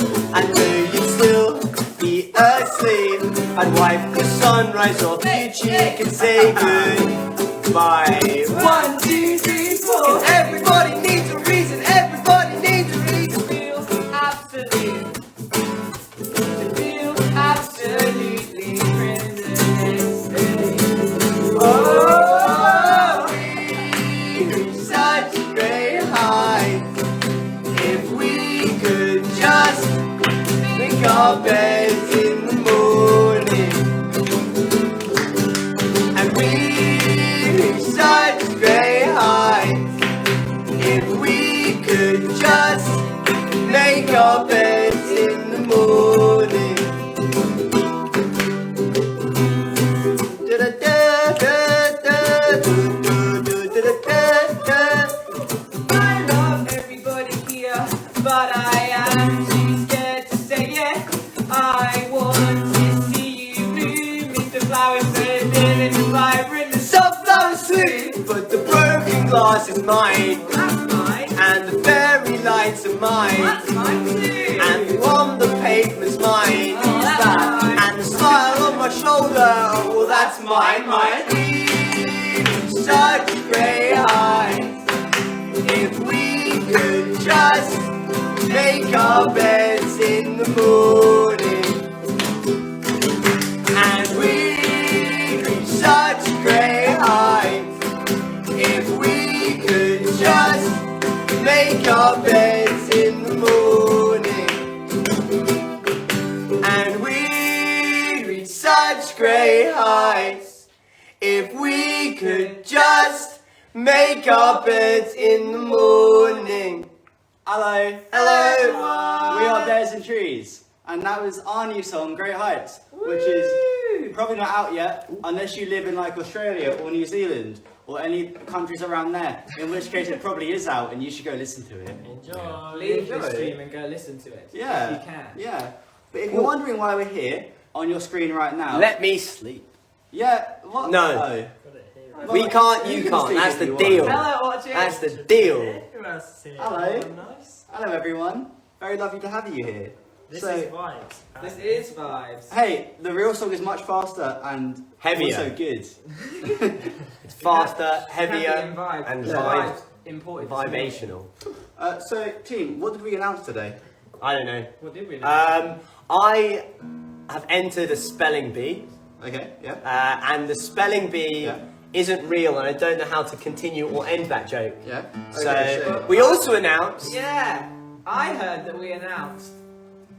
I knew you'd still be asleep. I'd wipe the sunrise off your cheek and say goodbye. 1, 2, 3, 4. 'Cause everybody needs a reason. Everybody needs a reason to feel absolute. To feel absolutely present. Oh, we reach such great heights. If we could just make our beds in the morning, and we reach such great heights. If we could just make our beds in the morning. I love everybody here, but I am too scared to say it. I want to see you bloom into flowers and into vibrant and sunflower sweet. But the broken glass is mine. That's mine. And the fairy lights are mine. That's mine too. And the on the pavement's mine. Oh, that's that. Mine. And the smile on my shoulder, oh, that's mine, mine. Such great heights. If we could just make our beds in the morning, and we reach such great heights. If we could just make our beds in the morning, and we reach such great heights. If we could just make our beds in the morning. Hello. Hello. We are Bears and Trees, and that was our new song, Great Heights, which is probably not out yet, unless you live in like Australia or New Zealand or any countries around there. In which case, it probably is out, and you should go listen to it. Enjoy. Leave the stream and go listen to it. Yeah. If you can. Yeah. But if you're wondering why we're here on your screen right now, Let me sleep. yeah. What? No. Got it here. We can't, You you can can't. sleep That's if the you want. deal. Hello, watching. That's the deal. Who else is here? Hello. Oh, nice. Hello, everyone. Very lovely to have you here. This So- is vibes. This is vibes. Hey, the real song is much faster and Heavier. also good. It's faster, heavier, Happy vibes. and Vibes important. vibrational. So, team, what did we announce today? I don't know. What did we do? I have entered a spelling bee, Okay, yeah. and the spelling bee Yeah. isn't real, and I don't know how to continue or end that joke. Yeah. So Okay, we also announced Yeah, I heard that we announced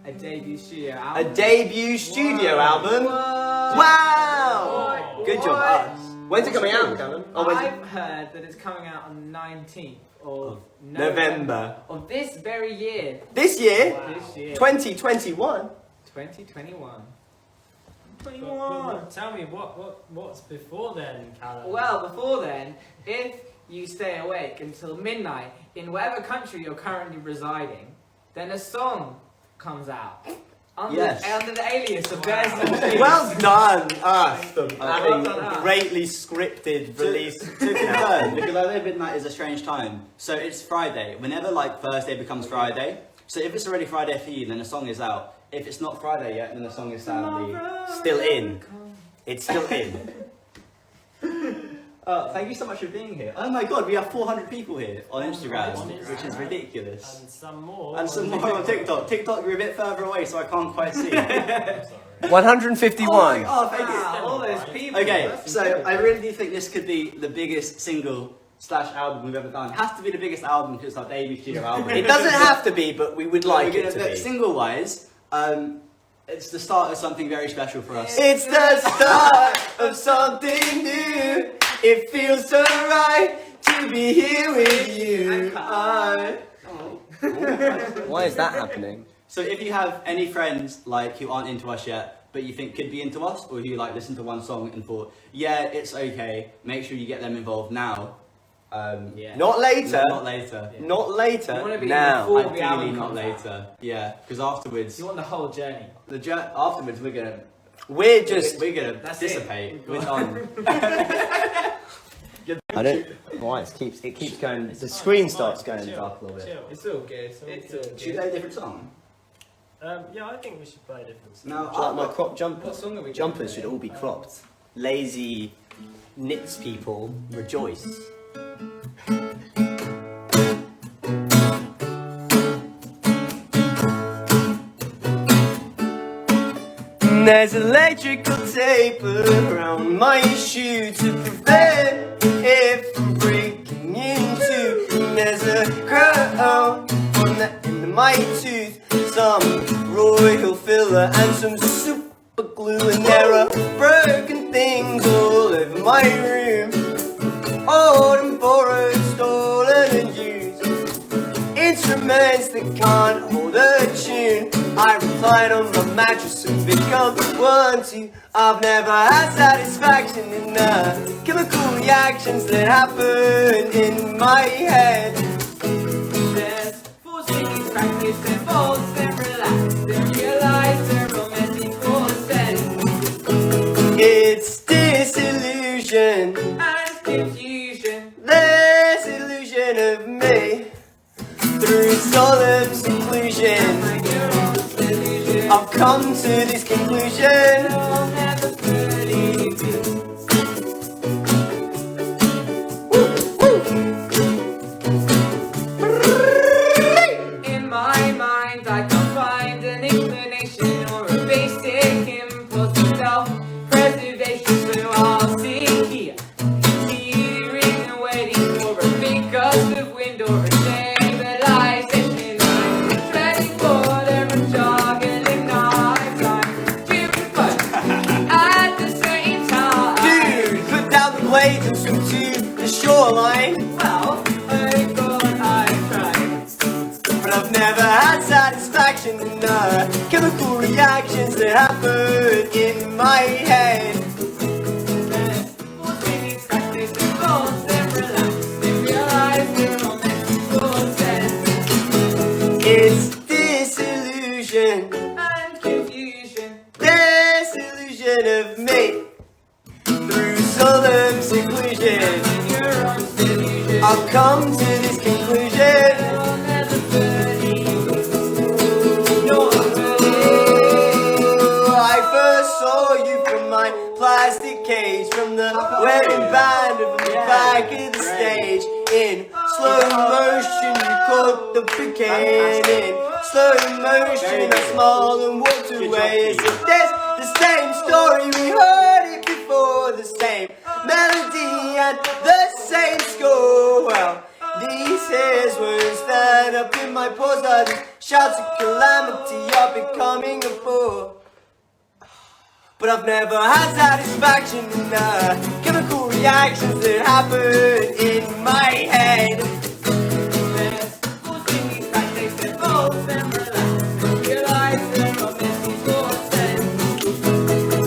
a debut studio a album. debut studio album. What? Wow! What? Good job, What? us. When's it coming out, Callum? Oh, when's it? I've heard that it's coming out on the 19th of November of this very year. This year, This year. 2021. 2021. But tell me, what's before then, Callum? Well, before then, if you stay awake until midnight in whatever country you're currently residing, then a song comes out under, Yes. under the alias of Bears and Trees. Well done, us, for Well having done, us. greatly scripted release. To confirm, because I know midnight is a strange time. So it's Friday. Whenever like Thursday becomes Friday. So if it's already Friday for you, then the song is out. If it's not Friday yet, then the song is sadly Still in. It's still in. Thank you so much for being here. Oh my god, we have 400 people here on Instagram, on Instagram. which is ridiculous. And some more. And some more on TikTok. TikTok, you're a bit further away, so I can't quite see. I'm sorry. 151. Oh, thank you. Wow, all those people. Okay, That's so incredible. I really do think this could be the biggest single / album we've ever done. It has to be the biggest album because it's our debut studio album. It doesn't have to be, but we would like it to be. Single wise, it's the start of something very special for us. It's the start of something new. It feels so right to be here with you. Why is that happening? So if you have any friends like who aren't into us yet, but you think could be into us, or who like listened to one song and thought, yeah, it's okay, make sure you get them involved now. Yeah. Not later. Not later. Not later. You wanna be now. before the Ideally album not comes later. Yeah, because afterwards, You want the whole journey. afterwards we're gonna We're just. we're gonna That's dissipate. it. We're done. I don't. Why it keeps going. The screen starts going dark a little bit. Chill. It's all good. It's all Should we good. play a different song? Yeah, I think we should play a different song. No, Do you like my crop jumper? What song are we Jumpers should all be cropped. Lazy knits people rejoice. There's electrical tape around my shoe to prevent it from breaking into. There's a crown in my tooth, some royal filler and some super glue, and there are broken things all over my room. Old and borrowed, stolen and used instruments that can't hold a tune. I recline on my mattress and become one, two. I've never had satisfaction in the chemical reactions that happen in my head. There's four singing practice and bolts and relax and realize they're romantic forces It's disillusion, and confusion. there's illusion of me through solemn seclusion. Like your own delusion, I've come to this conclusion. I'll never believe you. In my mind, I can't find an explanation or a basic impulse of self-preservation, so I'll sit here, teetering and waiting for a big gust of wind or a stabilization. I'm treading water and juggling knives. I'm doing both at the same time. Dude, put down the blades and swim to the shoreline. Well, I thought I'd try. But I've never had satisfaction in the chemical reactions that happen in my head. It's disillusion, And confusion. disillusion of me through solemn seclusion. And your own delusion. I've come to this conclusion. I'll never believe you're I first saw you from my plastic cage, from the wedding band of the back of the stage. In slow motion, you caught the bouquet. In slow motion, I smiled and walked away. As if there's the same story, we heard it before. The same melody and the same score. Well, these hairs won't stand up in my paws. Are these shouts of calamity are becoming a bore? But I've never had satisfaction in the chemical reactions that happen in my head.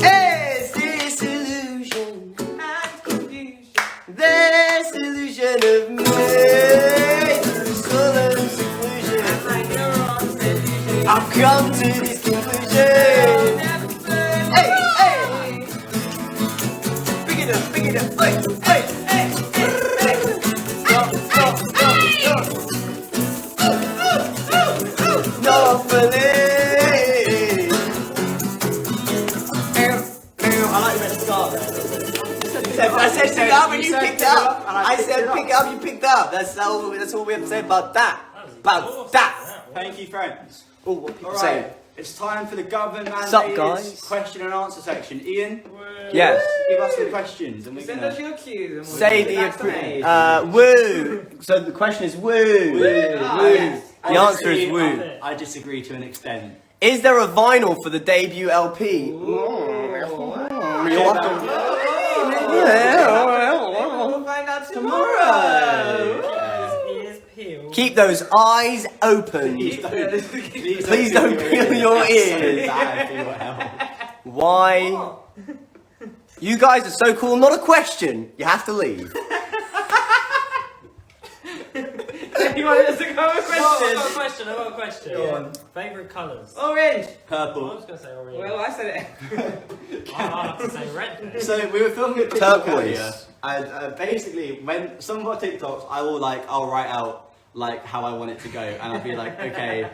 It's disillusion, there's illusion of me through solemn seclusion. I've come to this conclusion. Hey, hey, pick it up, hey, hey, hey, hey. Stop, stop, stop, stop. No feeling. I like the start there. I said pick up and you picked up. I said pick up, you picked up. That's all we have to say about that. About that. Thank you, friends. Oh, what people All say. right, it's time for the government Sup, mandated guys? question and answer section. Ian, Yes. give us the questions and we're Send gonna. us your cues and we'll Say get back to me. woo. So the question is woo. Yes. The answer is woo. I disagree to an extent. Is there a vinyl for the debut LP? You'll have to- We'll find out tomorrow. Ears peeled. Keep those eyes open. Please Please don't peel your That's so ears. bad for your health. Why? You guys are so cool. Not a question. You have to leave. You want us to go with I've questions? got a question. Go on. Favourite colours? Orange. I Purple. was going to say orange. Well, I said it. I'll have to say red then. So we were filming a TikTok Turquoise. earlier, and basically when some of our TikToks, I'll write out like how I want it to go, and I'll be like, okay,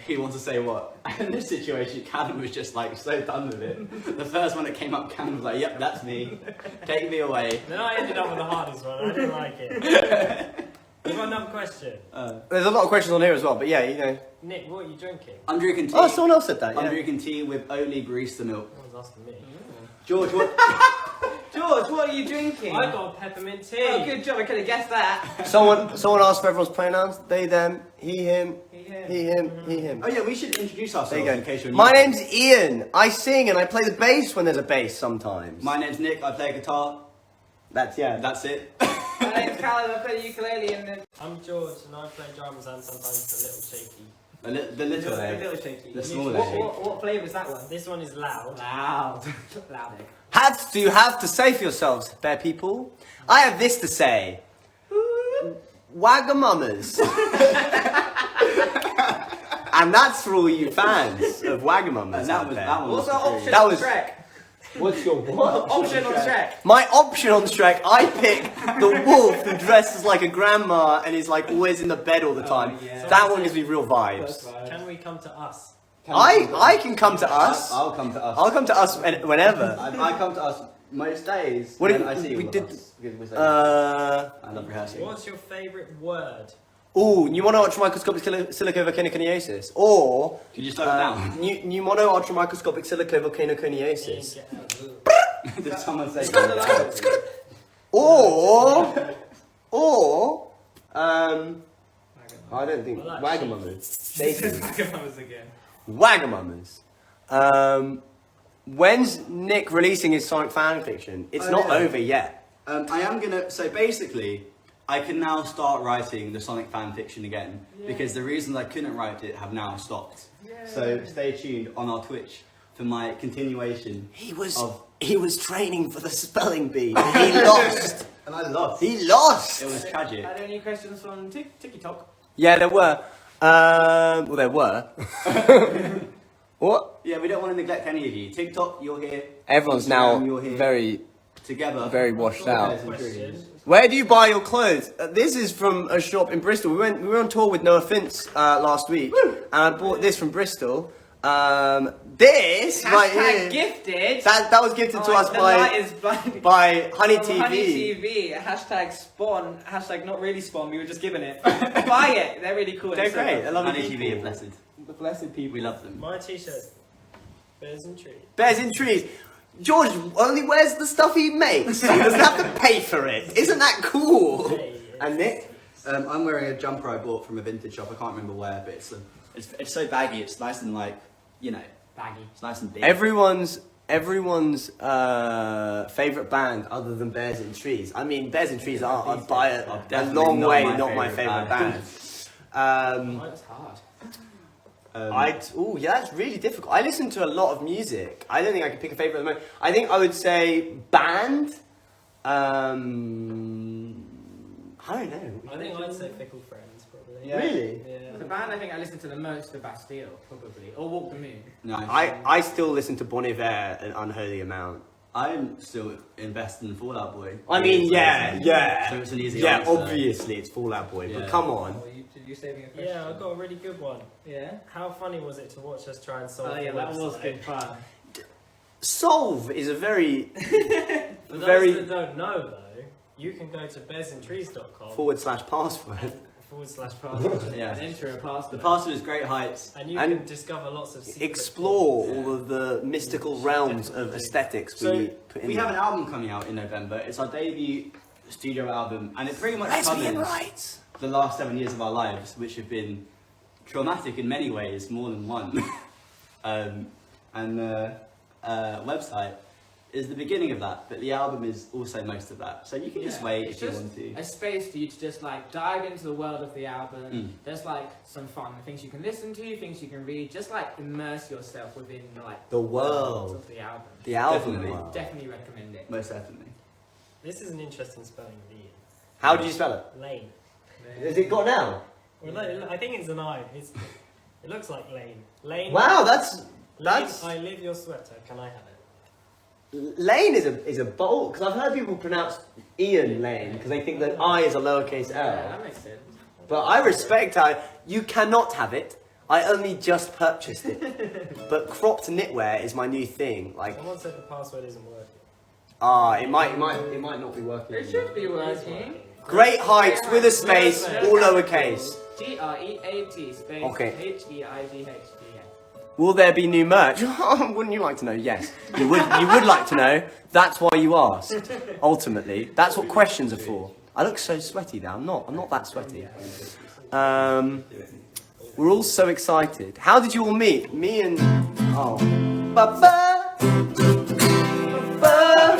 he wants to say what, in this situation, Callum was just like so done with it. The first one that came up, Callum was like, "Yep, that's me. Take me away." Then I ended up with the hardest one. I didn't like it. You got another question? There's a lot of questions on here as well, but yeah, you know. Nick, what are you drinking? I'm drinking tea. Oh, someone else said that. I'm Yeah. drinking tea with only barista milk. No one's asking me. George, what? George, what are you drinking? I got peppermint tea. Oh, good job. I could have guessed that. Someone asked for everyone's pronouns. They, them, he, him, He, him. he, him, he, him. Oh yeah, we should introduce ourselves There you go. in case you're new. My name's Ian. I sing and I play the bass when there's a bass sometimes. My name's Nick. I play guitar. That's That's it. My name's Callum. I play the ukulele and the I'm George and I play drums and sometimes a little shaky. The little egg. little shaky. The small What, egg. what flavour is that one? This one is loud. Loud. Loud egg. What do you have to say for yourselves, fair people? I have this to say. Wagamamas. And that's for all you fans of Wagamamas And out there. that one What's was our option That on was- the track? What's your what? Option on the track. My option on Shrek, I pick the wolf who dresses like a grandma and is like always in the bed all the time. yeah. That one gives me real vibes. Can we come to us? I can come to us. I'll come to us. I'll come to us whenever. I come to us most days. What if when I see we all did- of us. Because we're so- I love rehearsing. What's your favourite word? Ooh, pneumono-ultramicroscopic silicovolcanoconiosis. Or Could you slow it down? pneumono-ultramicroscopic silicovolcanoconiosis. Did someone say Or I don't think I like Wagamamas. Shaky. Wagamamas again. Wagamamas. When's Nick releasing his Sonic fan fiction? It's not yeah. over yet. I am gonna. So basically, I can now start writing the Sonic fan fiction again because the reasons I couldn't write it have now stopped. So stay tuned on our Twitch for my continuation. He was Of- training for the spelling bee. He lost. And I lost. He lost. It was tragic. Are there any questions from TikTok? Yeah, there were. Well, there were. What? Yeah, we don't want to neglect any of you. TikTok, you're here. Everyone's Instagram, now you're here. very. Together. very washed out. Bears and Question. trees. Where do you buy your clothes? This is from a shop in Bristol. We were on tour with No Offence last week, and I bought this from Bristol. This right Hashtag here. gifted. That was gifted to Oh, us the light is by Honey from TV. Honey TV. Hashtag spawn. Hashtag not really spawn. We were just giving it. Buy it. They're really cool. They're great. I love Honey it. TV are blessed. The blessed people. We love them. My t-shirt. Bears and trees. Bears in trees. George only wears the stuff he makes. He doesn't have to pay for it. Isn't that cool? Hey, And Nick? I'm wearing a jumper I bought from a vintage shop. I can't remember where, but it's so baggy. It's nice and like, you know, Baggy. it's nice and big. Everyone's favourite band other than Bears in Trees. I mean, Bears in Trees are by a Definitely long not way my not my favourite favourite band. That's hard. Yeah, that's really difficult. I listen to a lot of music. I don't think I can pick a favourite at the moment. I think I would say band. I don't know. I think I'd say Fickle Friends, probably. Yeah. Really? Yeah. The band I think I listen to the most, the Bastille, probably, or Walk the Moon. No, I still listen to Bon Iver an unholy amount. I'm still invested in Fall Out Boy. I mean, So yeah. it's an easy Yeah, answer. obviously it's Fall Out Boy, Yeah. but come on. You saving a question? Yeah, I got a really good one. Yeah. How funny was it to watch us try and solve Oh yeah, the that website? was good fun. Solve is a very For those very that don't know though, you can go to bearsandtrees.com /password. /password Yeah. And enter a The password. password is Great Heights. and you And can discover lots of secret Explore things. all of the mystical realms of aesthetics So we put in we have an there. album coming out in November. It's our debut studio album, and it pretty much Lesbian covers rights. the last 7 years of our lives, which have been traumatic in many ways, more than one. And the website is the beginning of that, but the album is also most of that. So you can just wait It's if you just want to. a space for you to just like dive into the world of the album. Mm. There's like some fun things you can listen to, things you can read. Just like immerse yourself within like The world. of the album. The album Definitely. world. Definitely recommend it. Most definitely. This is an interesting spelling of Ian. How do you spell it? Lane. Has it got now? Well, I think it's an I. It looks like Lane. Lane. Wow, that's Lane, I live your sweater. Can I have it? Lane is a bold because I've heard people pronounce Ian Lane because they think that I is a lowercase Yeah, L. that makes sense. But I respect how you cannot have it. I only just purchased it. But cropped knitwear is my new thing. Like, Someone said the password isn't working. it might not be working. It should be working. Great heights with a space, all lowercase. GREAT space Okay. HEIGH. Will there be new merch? Wouldn't you like to know? Yes. You would like to know. That's why you asked. Ultimately, that's what questions are for. I look so sweaty now. I'm not that sweaty. We're all so excited. How did you all meet? Me and Ba-ba. Ba-ba.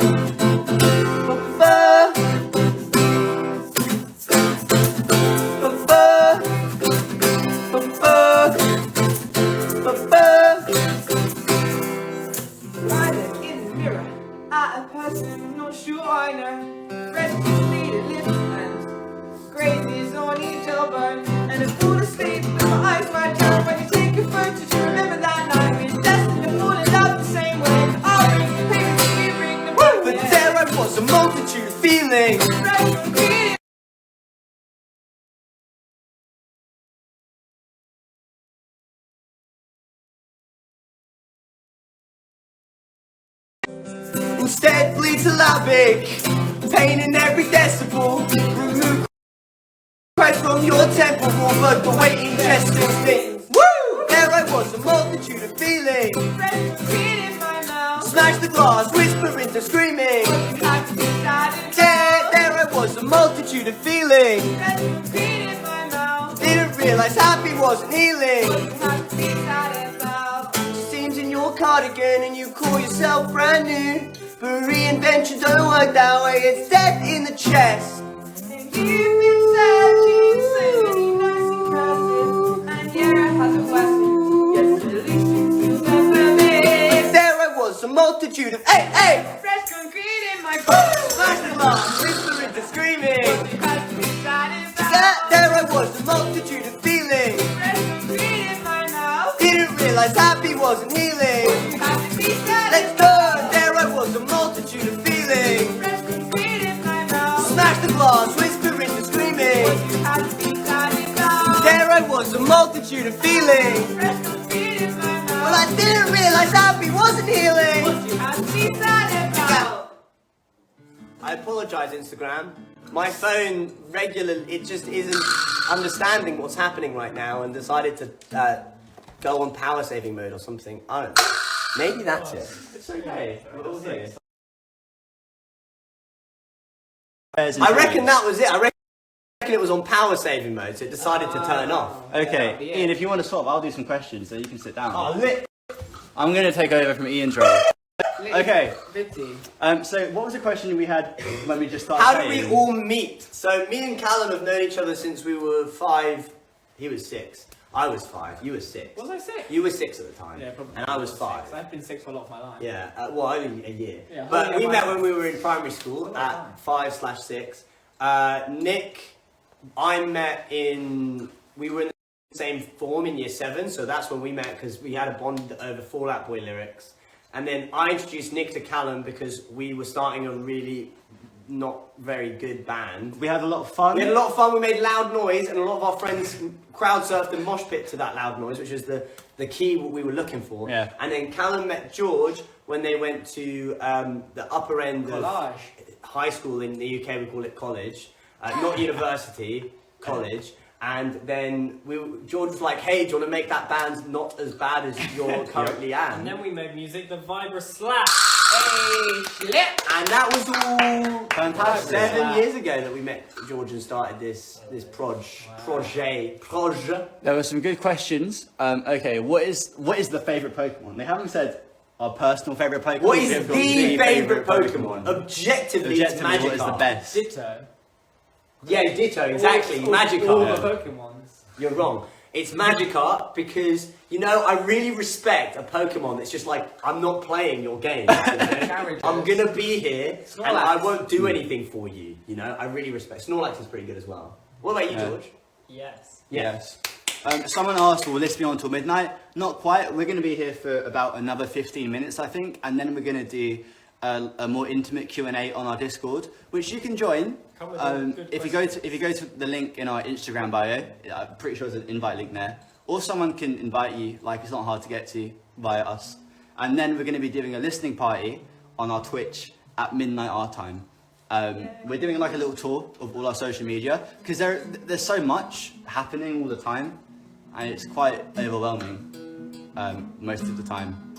Ba-ba. I look in the mirror at a person not sure I know. Red completed lips and grazes on each elbow. And I fall asleep with my eyes wide shut. When you take a photo to remember that night, we're destined to fall in love the same way. I'll bring the pictures, you bring the But moment. there I was, a multitude of feelings. Red completed. Instead, bleed syllabic, pain in every decibel. Remove cries from your temple, but the waiting testing stings. Woo! There I was, a multitude of feelings. Red completed in my mouth. Smash the glass, whisper into screaming. You have to be sad and There I was, a multitude of feelings. Red completed in my mouth. Didn't realize happy wasn't healing. You have to be sad about. Seems in your cardigan and you call yourself brand new. But reinvention don't work that way, it's death in the chest. And you've been searching so many nights and crosses. And yeah, it has a lesson. Yes, at least it feels better me. There I was, a multitude of hey! Fresh concrete in my bones. Smash the glass, whisper into screaming. You have to be sad about. There I was, a multitude of feelings. Fresh concrete in my mouth. Didn't realize happy wasn't healing. You have to be sad. Let's go! There I was, a multitude of feelings. Fresh concrete in my mouth. Smash the glass, whisper into screaming. You have to be sad about. There I was, a multitude of feelings. Fresh concrete in my mouth. Well, I didn't realize happy wasn't healing. You have to be sad about. I apologise, Instagram. My phone regularly, it just isn't understanding what's happening right now and decided to go on power saving mode or something. I don't know. Maybe that's it. It's okay. We're all here. I reckon that was it. I reckon it was on power saving mode, so it decided to turn off. Okay, Ian, if you want to swap, I'll do some questions so you can sit down. I'm going to take over from Ian's role. Okay. So what was the question we had when we just started? How did we saying? all meet? So me and Callum have known each other since we were 5. He was 6. I was 5. You were 6. Was I 6? You were 6 at the time. Yeah, probably. And I was 5. I've been 6 for a lot of my life. Yeah, well, only a year. Yeah, but only we a met month. when we were in primary school at 5/6. Nick, I met we were in the same form in year 7, so that's when we met because we had a bond over Fall Out Boy lyrics. And then I introduced Nick to Callum because we were starting a really not very good band. We had a lot of fun. We had a lot of fun, we made loud noise, and a lot of our friends crowd surfed and mosh pit to that loud noise, which was the key what we were looking for. Yeah. And then Callum met George when they went to the upper end of high school in the UK, we call it college, not university, college. And then George was like, hey, do you want to make that band not as bad as you're currently at? And then we made music, the Vibra Slap. Hey, slip. And that was all Fantastic. 7 years ago that we met George and started this project. There were some good questions. Okay, what is the favourite Pokemon? They haven't said our personal favourite Pokemon. What is They've got the favourite Pokemon? Objectively, it's Objectively, what is the Magikarp. best? Ditto. Yeah, Ditto, exactly. All Magikarp. the Pokemons. You're wrong. It's Magikarp because, you know, I really respect a Pokemon that's just like, I'm not playing your game. You know? I'm going to be here and I won't do anything for you. You know, I really respect. Snorlax is pretty good as well. What about you, Yeah. George? Yes. Yes. Someone asked, will this be on till midnight? Not quite. We're going to be here for about another 15 minutes, I think. And then we're going to do a more intimate Q&A on our Discord, which you can join. Come with good If you go to the link in our Instagram bio, I'm pretty sure there's an invite link there, or someone can invite you, like it's not hard to get to via us. And then we're going to be doing a listening party on our Twitch at midnight our time. We're doing like a little tour of all our social media because there's so much happening all the time, and it's quite overwhelming most of the time.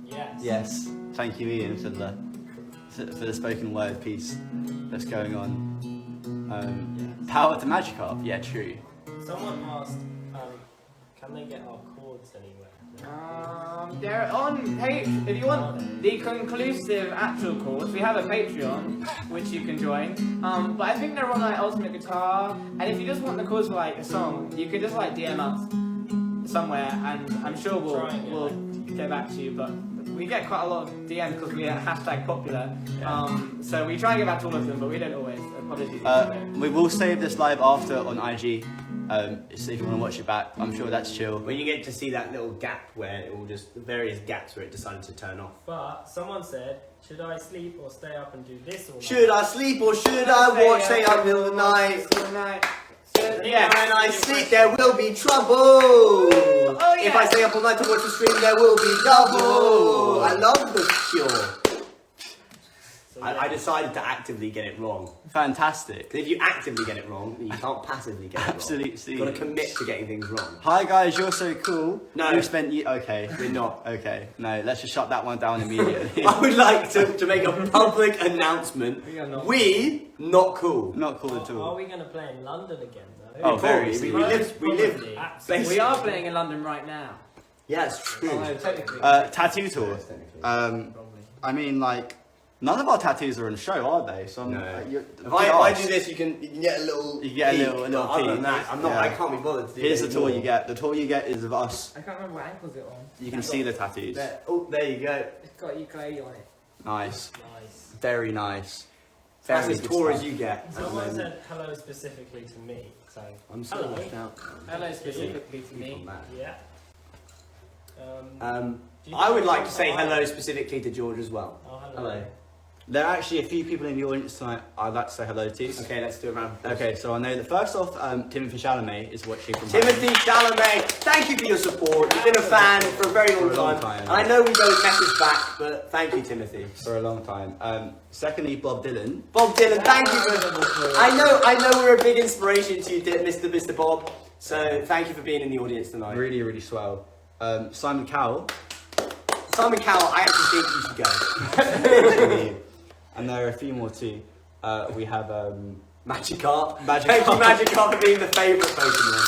Yes. Yes, thank you, Ian, for the spoken word piece that's going on. Power to Magikarp, yeah, true. Someone asked, can they get our chords anywhere? They're on page. If you want the conclusive actual chords, we have a Patreon which you can join. But I think they're on like Ultimate Guitar. And if you just want the chords for like a song, you can just like DM us somewhere, and I'm sure we'll get back to you. But we get quite a lot of DMs because we are #popular. So we try and get back to all of them, but we don't always. Apologies. We will save this live after on IG. So if you want to watch it back, I'm sure that's chill. When you get to see that little gap where it will just, various gaps where it decided to turn off. But someone said, should I sleep or stay up and do this all night? Should I sleep or should I watch Stay Up Till the Night? Yeah. When I sleep there will be trouble. Oh, yeah. If I stay up all night to watch the stream there will be double. I love the Cure. So, I decided to actively get it wrong. Fantastic. If you actively get it wrong, then you can't passively get it wrong. Absolutely. You've got to commit to getting things wrong. Hi guys, you're so cool. No. We've spent okay. We're not. Okay, no, let's just shut that one down immediately. I would like to make a public announcement. We are not We not cool. Not cool at Are all. we going to play in London again though? Oh, very. We Probably. live Absolutely. We are playing in London right now. Yeah, it's true. Although technically. Tattoo tour. I mean, like, none of our tattoos are on show, are they? So No. if If I do this, you can get a little. You get a peek, little but other peek. than that, I'm not. Yeah. I can't be bothered to do. Here's the it tour you anymore. get. The tour you get is of us. I can't remember what ankle's it on. You can see the tattoos. There. Oh, there you go. It's got ukulele on it. Nice. Nice. Very nice. That's Very as good tall stuff. as you get. at the Someone moment. said hello specifically to me, so I'm so hello. washed out. Hello specifically to me. Yeah. Um, Do you I would think like to say someone- hello specifically to George as well. Oh, Hello. There are actually a few people in the audience tonight I'd like to say hello to. Okay, let's do a round. of applause. Okay, so I know that first off, Timothy Chalamet is watching from Timothy Chalamet, thank you for your support. You've been a fan for a very long For a long time. time. And I know we don't message back, but thank you, Timothy. for a long time. Secondly, Bob Dylan. Bob Dylan, thank you for. I know we're a big inspiration to you, Mr. Bob. So thank you for being in the audience tonight. Really, really swell. Simon Cowell. Simon Cowell, I actually think you should go. And there are a few more too. We have Magikarp. Magikarp. Thank you, Magikarp, for being the favourite Pokemon.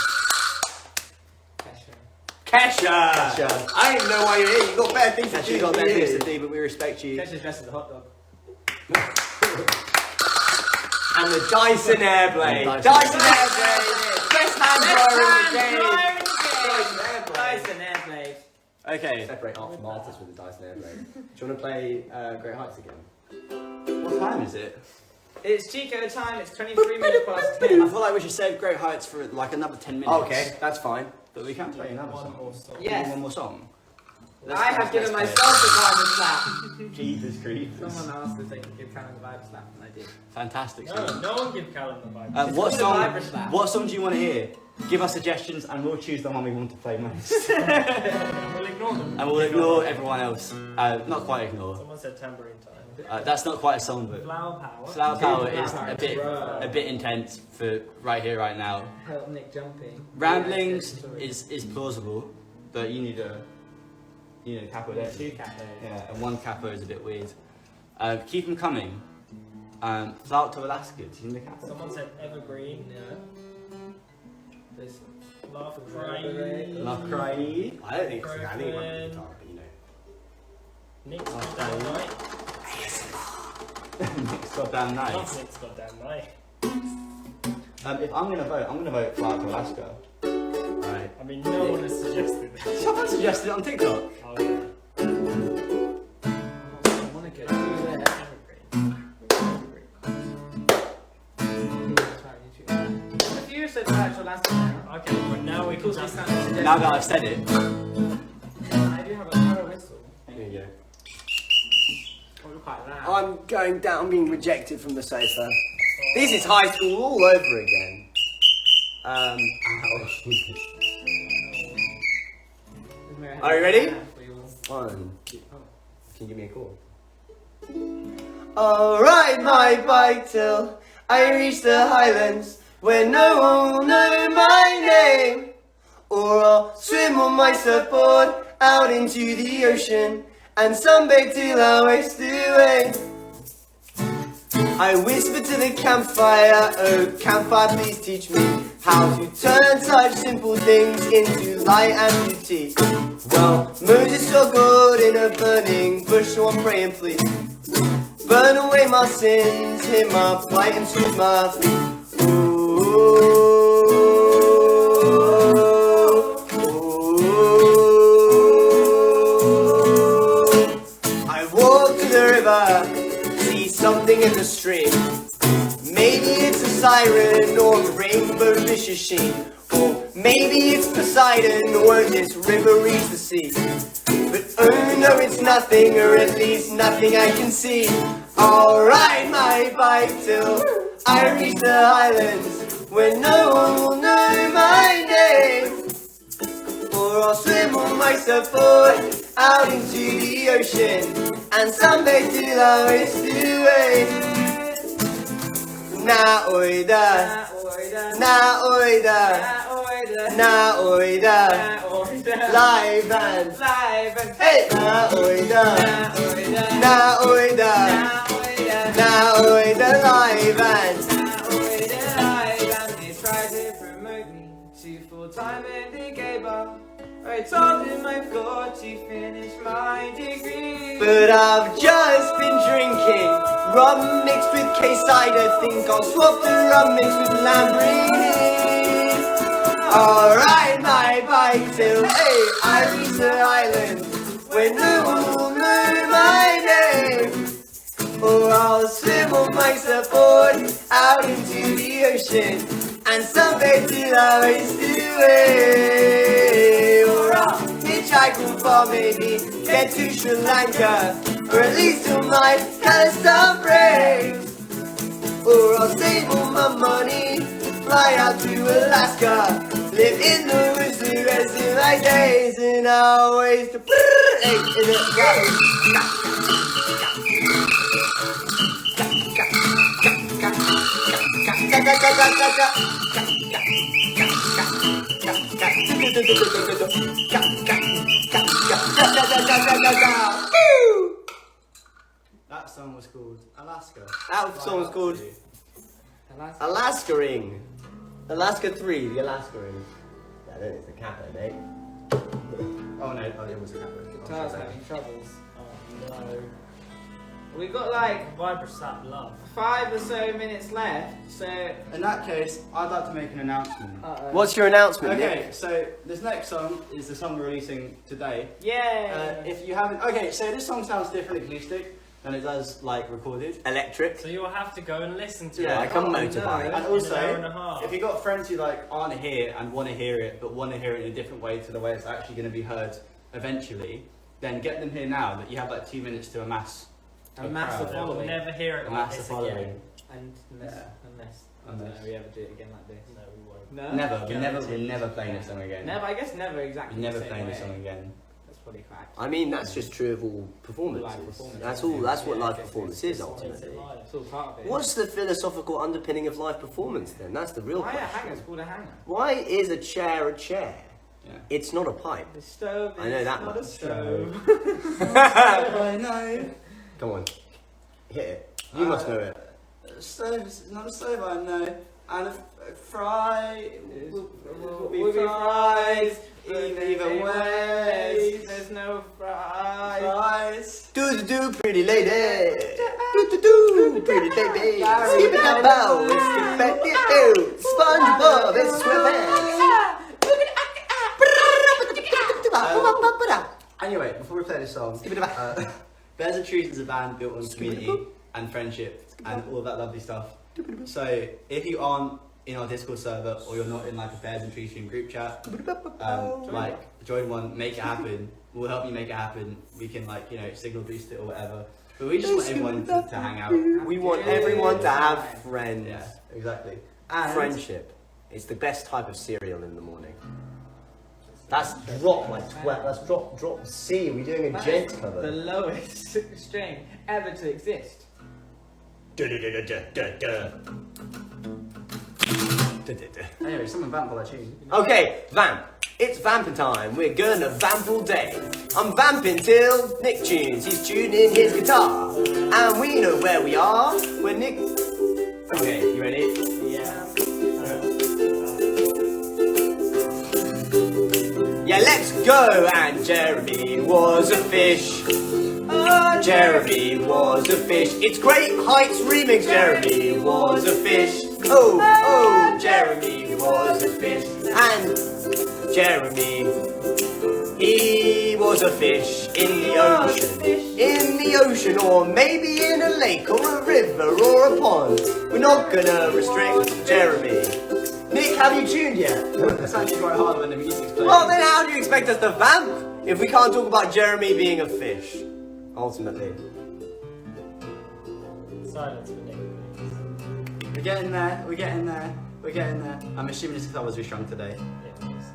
Kesha. Kesha. I didn't even know why you're here. You've got better things to do. Actually got their things to do, but we respect you. Kesha's dressed as a hot dog. And the Dyson Airblade. And Dyson Airblade. Best hand dryer in the game. Dyson Airblade. Dyson Airblade. Okay. Separate art from artist with the Dyson Airblade. Do you want to play Great Heights again? What time is it? It's Chico time, it's 23 minutes past 10. I feel like we should save Great Heights for like another 10 minutes. Okay, that's fine. But we can't play another One song. more song. Yes. One more song. I have given myself a vibe slap. Jesus Christ. Someone asked if they could give Callum a vibe slap, and I did. Fantastic No, song. no one give Callum the vibe. What called a song? Viber slap. What song do you want to hear? Give us suggestions, and we'll choose the one we want to play most. We'll ignore them. And we'll ignore everyone else. Not quite ignore. Someone said tambourine time. That's not quite a song, but Flower power. Flower Power is Power. a bit intense for right here, right now. Help Nick jumping. Ramblings is plausible, but you need a capo there. Two capos. Yeah, and one capo is a bit weird. Keep them coming. Flout to Alaska. Do you need a capo? Someone said evergreen. No. This Laugh crying. Love cry. I don't think so. I think it might be the guitar, but you know. Nick's got down night. Nick's got damn nice. Not Nick's got down night. If I'm gonna vote Flout to Alaska. Right. I mean, no one has suggested this. Someone suggested it on TikTok. Oh, yeah. I want to get over there. A few said actual last time. Okay, but now we can just... Now that I've said it. I do have a narrow whistle. There you go. Probably quite loud. I'm going down. I'm being rejected from the sofa. This is high school all over again. Are you ready? One. Can you give me a call? I'll ride my bike till I reach the highlands where no one will know my name. Or I'll swim on my surfboard out into the ocean and sunbathe till I waste away. I whisper to the campfire, oh campfire please teach me how to turn such simple things into light and beauty. Well, Moses saw God in a burning bush, so I'm praying please burn away my sins, hear my plight and soothe my feet. I walk to the river, see something in the stream. Maybe it's a siren or a rainbow vicious sheen. Or maybe it's Poseidon or this river reach the sea. But oh no, it's nothing, or at least nothing I can see. I'll ride my bike till I reach the highlands where no one will know my name. Or I'll swim on my surfboard out into the ocean and sunbathe till I waste away. Na oida, na oida, na oida, live and hey, na oida, na oida, na oida, live and. They tried to promote me to full-time in the gay bar. I told him I've got to finish my degree. But I've just been drinking rum mixed with K-cider. Think I'll swap the rum mixed with Lamborghini. I'll ride my bike till I reach the island where no one will know my name. Or I'll swim on my surfboard out into the ocean and sunbathe till I waste away. Or I'll hitchhike from far, maybe get to Sri Lanka, or at least till my Palestine breaks. Or I'll save all my money, fly out to Alaska, live in the woods the rest of my days, and I'll waste a That song was called Alaska. That song was called Alaska-ing. Alaska 3, the Alaska-ing. I don't think it's the capo, mate. Oh no, it was a capo. Guitar's having troubles. Oh no. We've got like Vibrosat love. 5 or so minutes left, so. In that case, I'd like to make an announcement. What's your announcement, Okay, Nick? so this next song is the song we're releasing today. Yeah. If you haven't, okay, so this song sounds different acoustic than it does like recorded. Electric. So you'll have to go and listen to Yeah, it. Like a no. motorbike. And In an hour also, and a half. if you've got friends who like aren't here and want to hear it, but want to hear it in a different way to the way it's actually going to be heard eventually, then get them here now. That you have like 2 minutes to amass A massive crowd. They'll following. never hear it A like massive this following. again. And unless I don't know, Unless. we ever do it again like this. No, we won't. No. Never, we're Guaranteed. never playing this song again. Never. I guess never exactly. We're never the same playing this way. song again. That's probably correct. I mean, that's just true of all performances. Live performances. That's all. That's what Yeah, live I guess performance it's is all ultimately. live. It's all part of it. What's the philosophical underpinning of live performance then? That's the real Why a question. hanger's called a hanger? Why is a chair a chair? Yeah. It's not a pipe. The stove is I know that not much. a stove. I know. Come on, hit it. You must know it. Stove is not a stove, I know. And a fry will be Will be fries. fries. Either way. There's no fries. Fries. Do do do, pretty lady. Do do do, pretty baby. Skip it down, bow. Skip back it out. SpongeBob, it's SquarePants. Anyway, before we play this song, Bears and Trees is a band built on community and friendship and all of that lovely stuff. So if you aren't in our Discord server or you're not in like a Bears and Trees stream group chat, join one, make it happen. We'll help you make it happen. We can like, signal boost it or whatever. But we just want everyone to hang out. We want everyone to have friends. Yeah, exactly. And Friendship. It's the best type of cereal in the morning. That's drop like 12. That's drop C. Are we doing a gent The cover? lowest string ever to exist. Anyway, someone vamp while I tune. Okay, vamp. It's vamping time. We're gonna vamp all day. I'm vamping till Nick tunes. He's tuning his guitar, and we know where we are when Nick. Okay, you ready? Yeah. Yeah, let's go. And Jeremy was a fish. Oh, Jeremy was a fish. It's Great Heights remix. Jeremy was a fish. Oh, Jeremy was a fish. And Jeremy, he was a fish in the ocean. In the ocean, or maybe in a lake, or a river, or a pond. We're not gonna restrict Jeremy. Nick, have you tuned yet? It's actually quite hard when the music's playing. Well, then how do you expect us to vamp if we can't talk about Jeremy being a fish? Ultimately. Silence for Nick, please. We're getting there, we're getting there, we're getting there. I'm assuming it's because I was really strong today. Yeah, please.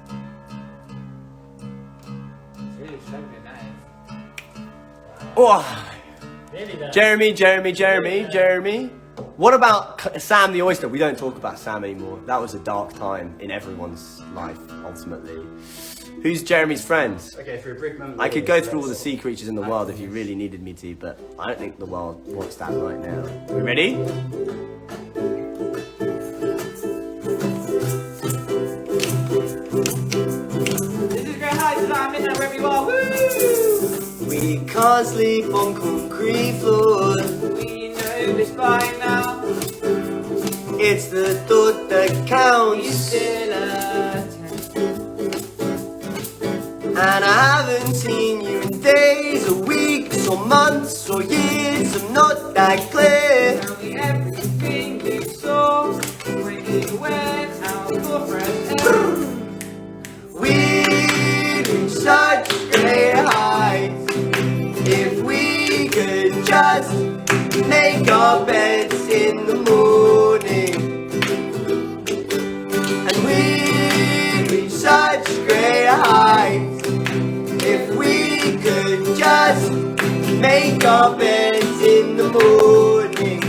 It's really struggling, that is. Oh, Nearly there. Jeremy. What about Sam the Oyster? We don't talk about Sam anymore. That was a dark time in everyone's life, ultimately. Who's Jeremy's friends? Okay, for a brief moment. I could go through all the sea creatures in the world if you really needed me to, but I don't think the world wants that right now. We ready? This is Great Heights, and I'm in there wherever you are. Woo! We can't sleep on concrete floors. We know this by now. It's the thought that You counts. still attend. And I haven't seen you in days or weeks or months or years. I'm not that clear. Tell me everything you saw when you went out for fresh air. We reach such great heights. If we could just make our beds in the morning. And we reach such great heights. If we could just make our beds in the morning.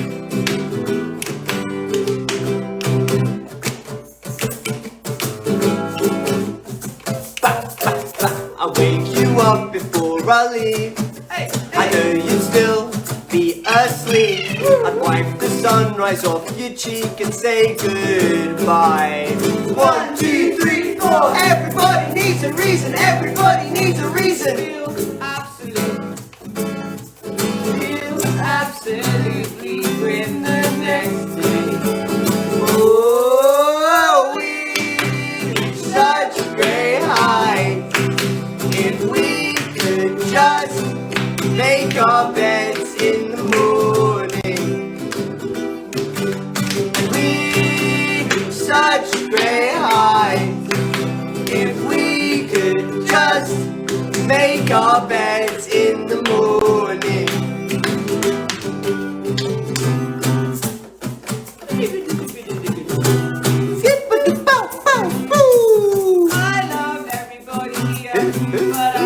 I'll wake you up before I leave. Hey, I know you'd still be asleep. I'd wipe the sunrise off your cheek and say goodbye. 1, 2, 3, 4. Everybody needs a reason. Everybody needs a reason. feel absolutely when the next day. Oh, we reach such great heights. If we could just make our beds in the morning. And we reach such great heights. If we could just make our beds in the morning. I love everybody here, but I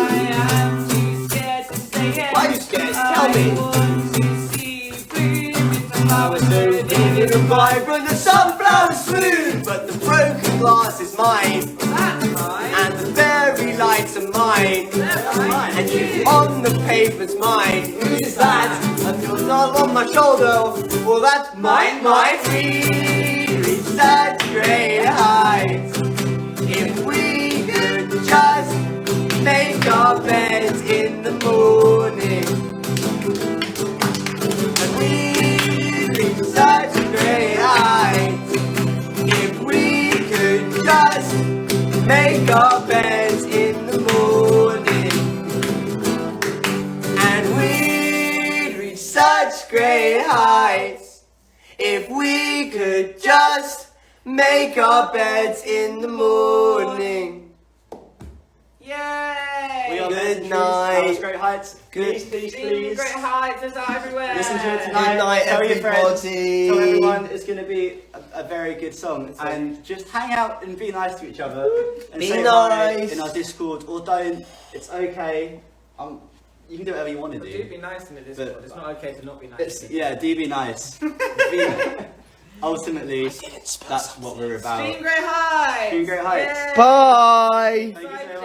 am too scared to say it. Why are you scared? Tell me. I want to see you bloom with the flowers So so big and vibrant, the sunflower smooth, but the broken glass is mine, That's mine. and the fairy lights are mine, That's mine. and you on the pavement's mine. Who's that? I feel not on my shoulder. Well, that's mine. We reach such great heights. If we could just make our beds in the morning. And we reach such great heights. If we could just make our beds in the morning. And we'd reach such great heights. If we could just make our beds in the morning. Yay! We are our Good messages. night. That was Great Heights. Good- Please, please, Stream please. Great Heights, it's out everywhere. Listen to it tonight. Good night, Tell your friends. everybody. Tell everyone it's going to be a very good song. And just hang out and be nice to each other. And Be say hi nice. in our Discord. Or don't. It's okay. You can do whatever you want to Do do. be nice in the Discord. But- It's not okay to not be nice. It's, yeah, do be nice. Ultimately, that's what we're about. Stream Great Heights. Stream Great Heights. Yay. Bye. Thank you so